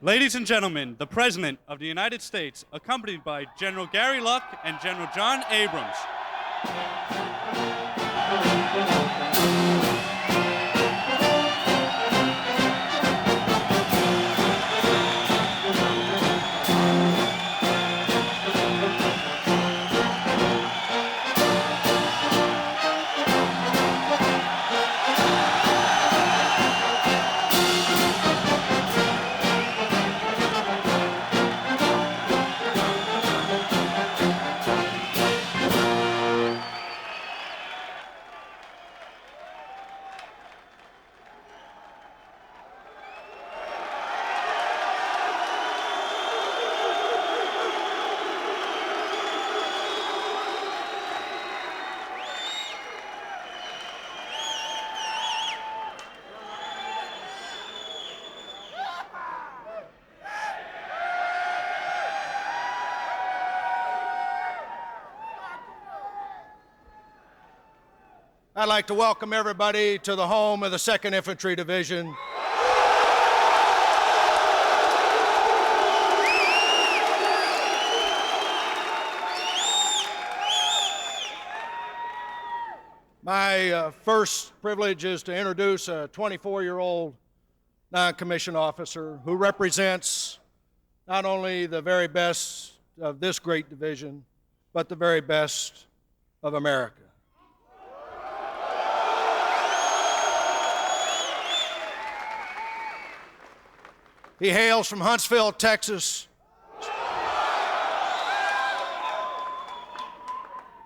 Ladies and gentlemen, the President of the United States, accompanied by General Gary Luck and General John Abrams. I'd like to welcome everybody to the home of the 2nd Infantry Division. My first privilege is to introduce a 24-year-old non-commissioned officer who represents not only the very best of this great division, but the very best of America. He hails from Huntsville, Texas.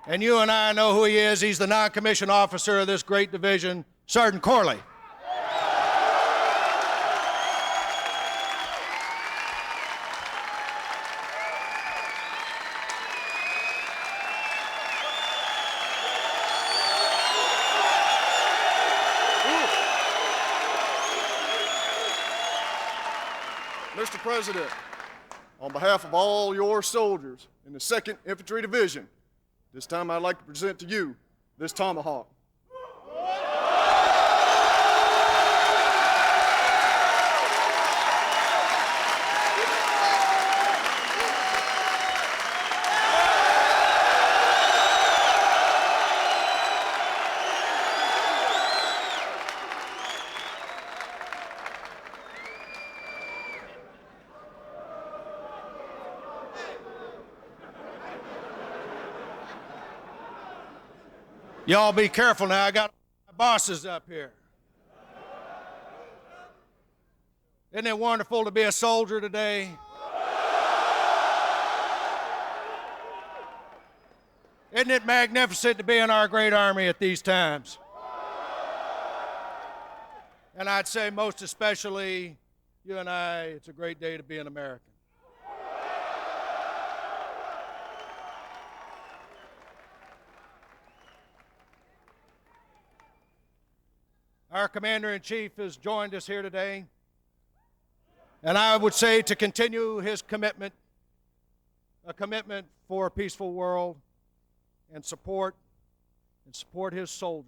And you and I know who he is. He's the non-commissioned officer of this great division, Sergeant Corley. Mr. President, on behalf of all your soldiers in the 2nd Infantry Division, this time I'd like to present to you this tomahawk. Y'all be careful now. I got my bosses up here. Isn't it wonderful to be a soldier today? Isn't it magnificent to be in our great army at these times? And I'd say most especially, you and I, it's a great day to be an American. Our Commander-in-Chief has joined us here today, and I would say to continue his commitment, a commitment for a peaceful world, and support his soldiers.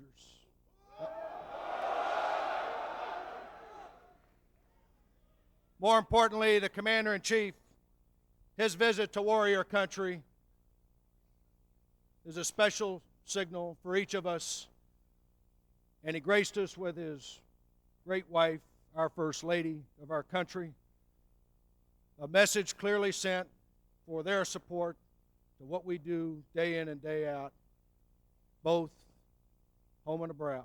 More importantly, the Commander-in-Chief, his visit to warrior country is a special signal for each of us. And he graced us with his great wife, our First Lady of our country. A message clearly sent for their support to what we do day in and day out, both home and abroad.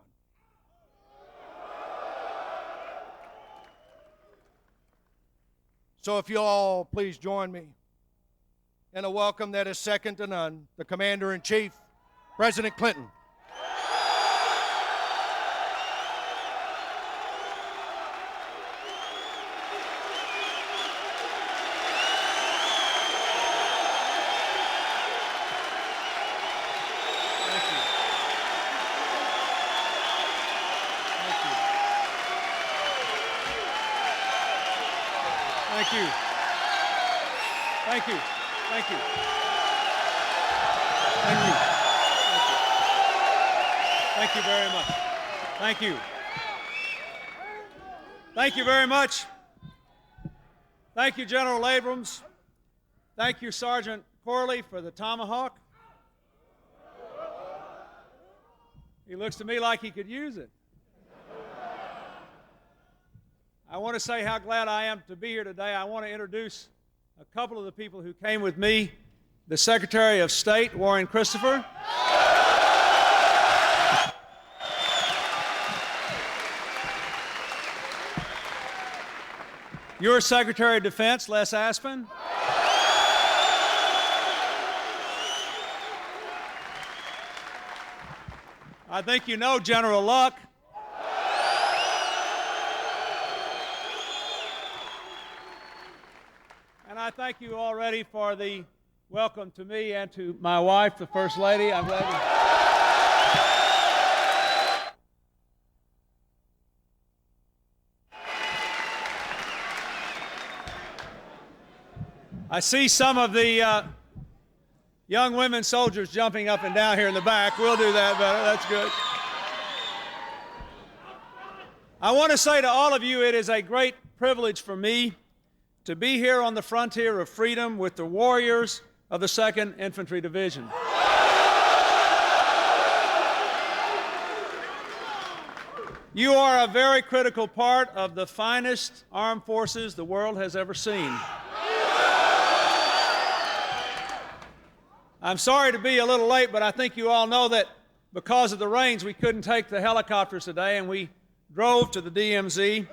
So if you all please join me in a welcome that is second to none, the Commander-in-Chief, President Clinton. Thank you. Thank you. Thank you. Thank you. Thank you very much. Thank you. Thank you very much. Thank you, General Abrams. Thank you, Sergeant Corley, for the tomahawk. He looks to me like he could use it. I want to say how glad I am to be here today. I want to introduce a couple of the people who came with me. The Secretary of State, Warren Christopher. Your Secretary of Defense, Les Aspin. I think you know General Luck. And I thank you already for the welcome to me and to my wife, the First Lady. I'm glad I see some of the young women soldiers jumping up and down here in the back. We'll do that better. That's good. I want to say to all of you, it is a great privilege for me to be here on the frontier of freedom with the warriors of the 2nd Infantry Division. You are a very critical part of the finest armed forces the world has ever seen. I'm sorry to be a little late, but I think you all know that because of the rains, we couldn't take the helicopters today, and we drove to the DMZ.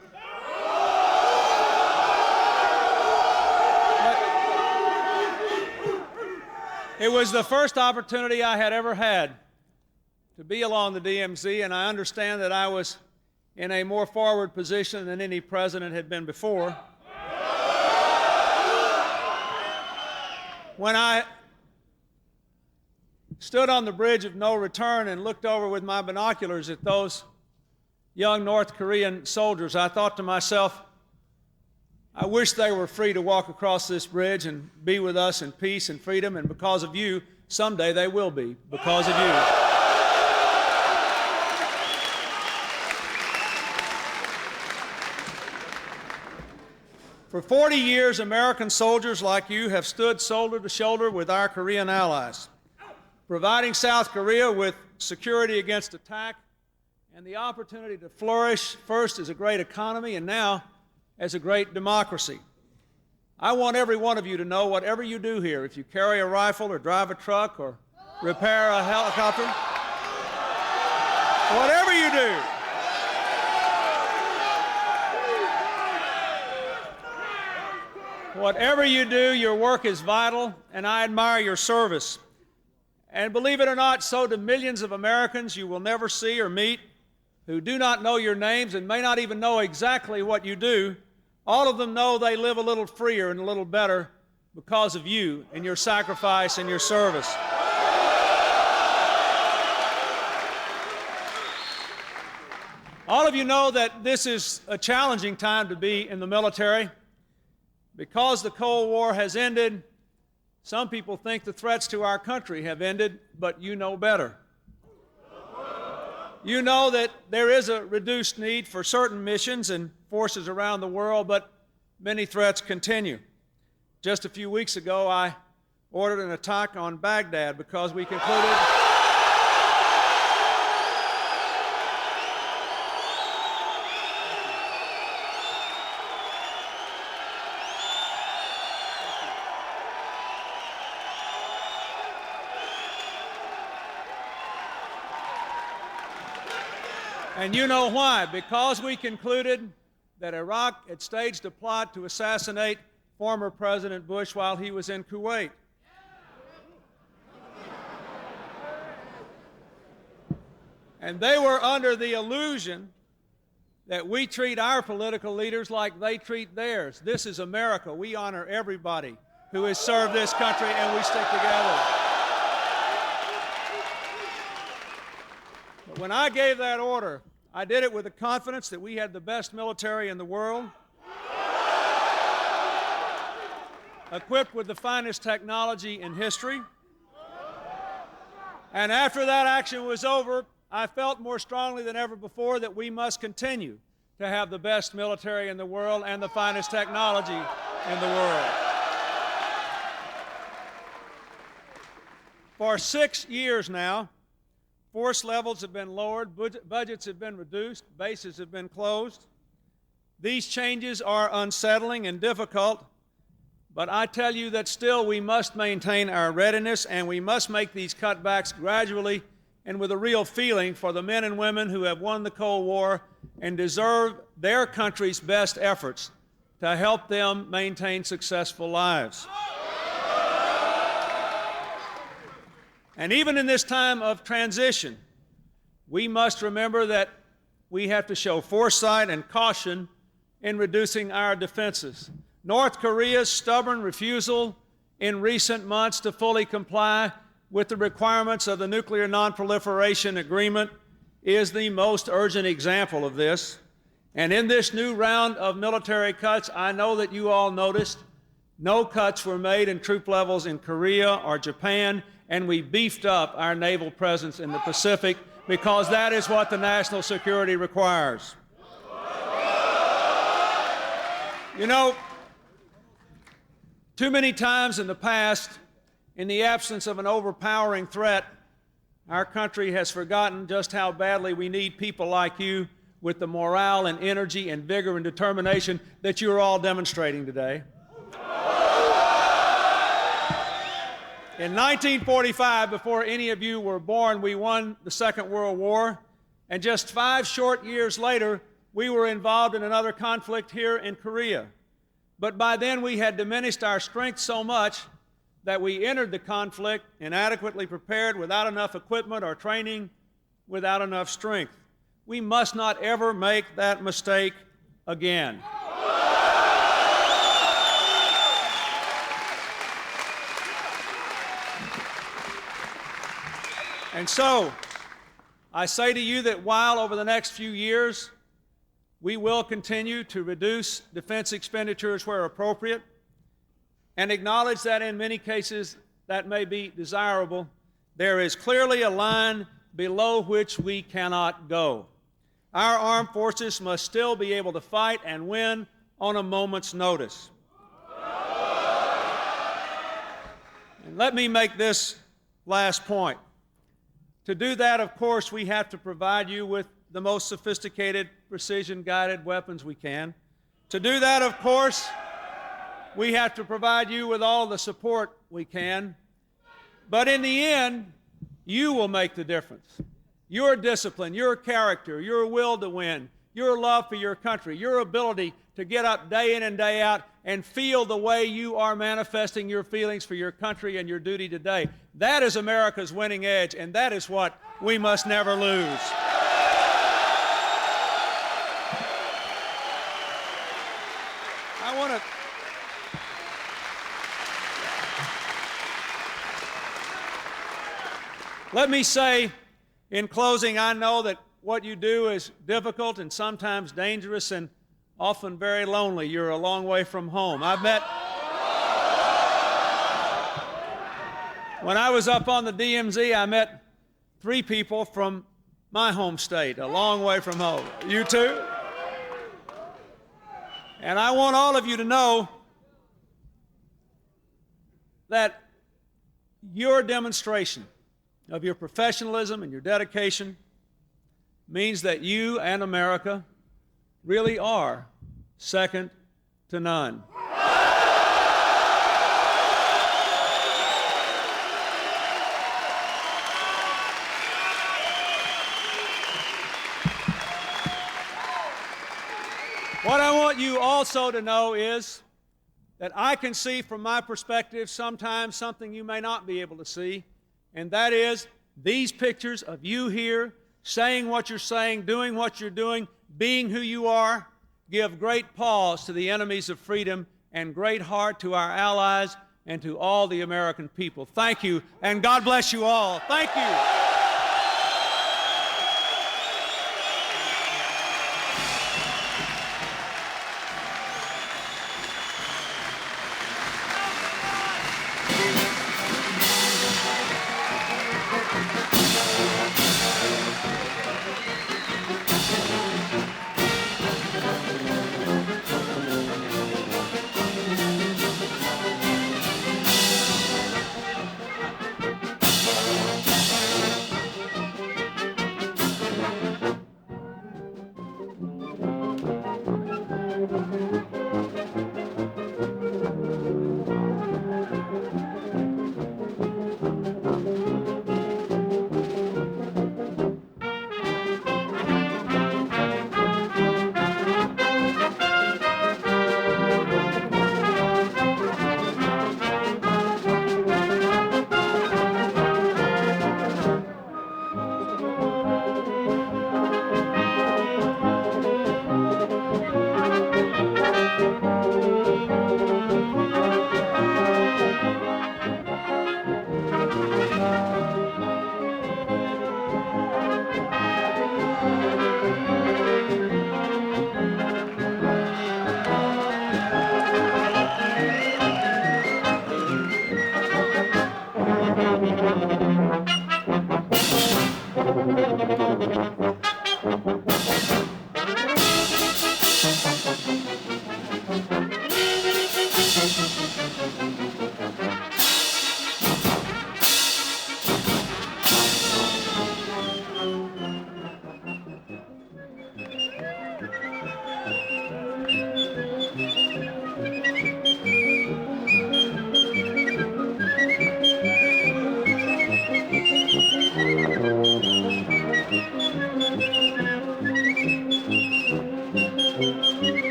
It was the first opportunity I had ever had to be along the DMZ, and I understand that I was in a more forward position than any president had been before. When I stood on the bridge of no return and looked over with my binoculars at those young North Korean soldiers, I thought to myself, I wish they were free to walk across this bridge and be with us in peace and freedom, and because of you, someday they will be, because of you. For 40 years, American soldiers like you have stood shoulder to shoulder with our Korean allies, providing South Korea with security against attack and the opportunity to flourish first as a great economy and now as a great democracy. I want every one of you to know whatever you do here, if you carry a rifle or drive a truck or repair a helicopter, whatever you do, whatever you do, your work is vital, and I admire your service. And believe it or not, so do millions of Americans you will never see or meet who do not know your names and may not even know exactly what you do. All of them know they live a little freer and a little better because of you and your sacrifice and your service. All of you know that this is a challenging time to be in the military. Because the Cold War has ended, some people think the threats to our country have ended, but you know better. You know that there is a reduced need for certain missions and forces around the world, but many threats continue. Just a few weeks ago, I ordered an attack on Baghdad because we concluded and you know why. Because we concluded that Iraq had staged a plot to assassinate former President Bush while he was in Kuwait. And they were under the illusion that we treat our political leaders like they treat theirs. This is America. We honor everybody who has served this country, and we stick together. But when I gave that order, I did it with the confidence that we had the best military in the world, equipped with the finest technology in history. And after that action was over, I felt more strongly than ever before that we must continue to have the best military in the world and the finest technology in the world. For 6 years now, force levels have been lowered, budgets have been reduced, bases have been closed. These changes are unsettling and difficult, but I tell you that still we must maintain our readiness, and we must make these cutbacks gradually and with a real feeling for the men and women who have won the Cold War and deserve their country's best efforts to help them maintain successful lives. And even in this time of transition, we must remember that we have to show foresight and caution in reducing our defenses. North Korea's stubborn refusal in recent months to fully comply with the requirements of the Nuclear Non-Proliferation Agreement is the most urgent example of this. And in this new round of military cuts, I know that you all noticed, no cuts were made in troop levels in Korea or Japan, and we beefed up our naval presence in the Pacific because that is what the national security requires. You know, too many times in the past, in the absence of an overpowering threat, our country has forgotten just how badly we need people like you with the morale and energy and vigor and determination that you're all demonstrating today. In 1945, before any of you were born, we won the Second World War, and just 5 short years later, we were involved in another conflict here in Korea. But by then, we had diminished our strength so much that we entered the conflict inadequately prepared, without enough equipment or training, without enough strength. We must not ever make that mistake again. And so, I say to you that while over the next few years we will continue to reduce defense expenditures where appropriate and acknowledge that in many cases that may be desirable, there is clearly a line below which we cannot go. Our armed forces must still be able to fight and win on a moment's notice. And let me make this last point. To do that, of course, we have to provide you with the most sophisticated, precision-guided weapons we can. To do that, of course, we have to provide you with all the support we can. But in the end, you will make the difference. Your discipline, your character, your will to win, your love for your country, your ability to get up day in and day out and feel the way you are manifesting your feelings for your country and your duty today. That is America's winning edge, and that is what we must never lose. Let me say in closing, I know that what you do is difficult and sometimes dangerous and often very lonely. You're a long way from home. When I was up on the DMZ, I met 3 people from my home state, a long way from home. You too? And I want all of you to know that your demonstration of your professionalism and your dedication means that you and America really are second to none. What I want you also to know is that I can see from my perspective sometimes something you may not be able to see, and that is these pictures of you here saying what you're saying, doing what you're doing, being who you are, give great pause to the enemies of freedom and great heart to our allies and to all the American people. Thank you, and God bless you all. Thank you.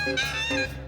Thank you.